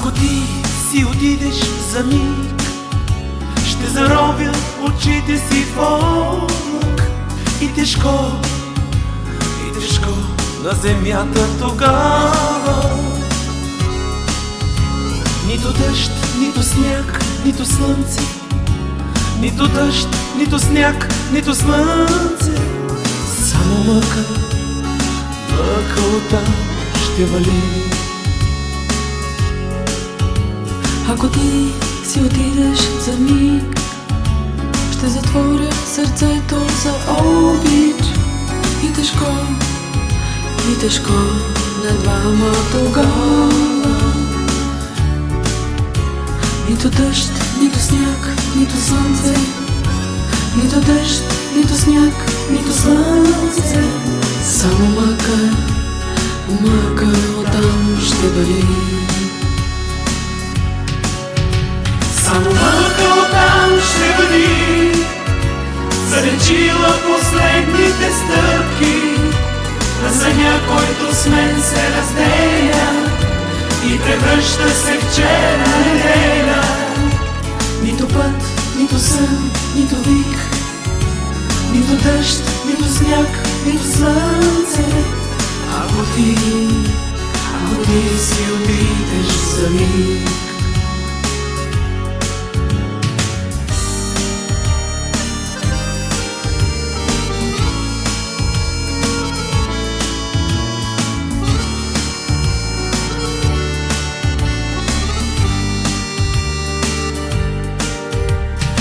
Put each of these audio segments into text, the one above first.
Ако ти си отидеш за миг, ще заровя очите си в облак и тежко на земята тогава. Нито дъжд, нито сняг, нито слънце, нито дъжд, нито сняг, нито слънце, само мъка, мъка оттам ще вали. Ако ти си отидеш за миг, ще затворя сърцето за обич. И тежко на двама тогава. Нито дъжд, нито сняг, нито слънце, нито дъжд, нито сняг, нито слънце, само мъка, мъка оттам ще вали. Само мъка оттам ще вали, залечила последните стъпки на съня, който с мен се разделя и превръща се в черна неделя. Нито път, нито сън, нито вик, нито дъжд, нито сняг, нито слънце. Ако ти си отидеш за миг.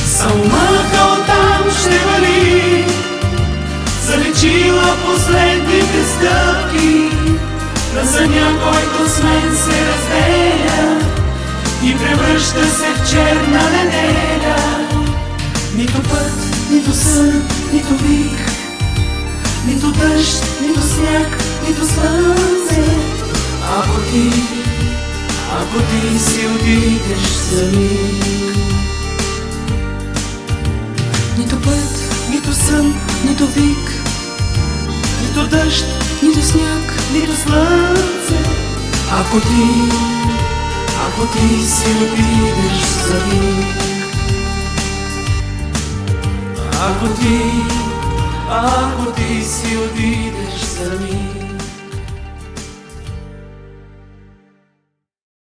Само мъка оттам ще вали, залечила последните стъпки на съня, който с мен се разделя и превръща се в черна неделя. Нито път, нито сън, нито вик, нито дъжд, нито сняг, нито слънце. Ако ти си отидеш за миг. Нито път, нито сън, нито вик, Нито дъжд, нито сняг, нито слънце. Ако ти си отидеш за миг. Ако ти си отидеш за миг.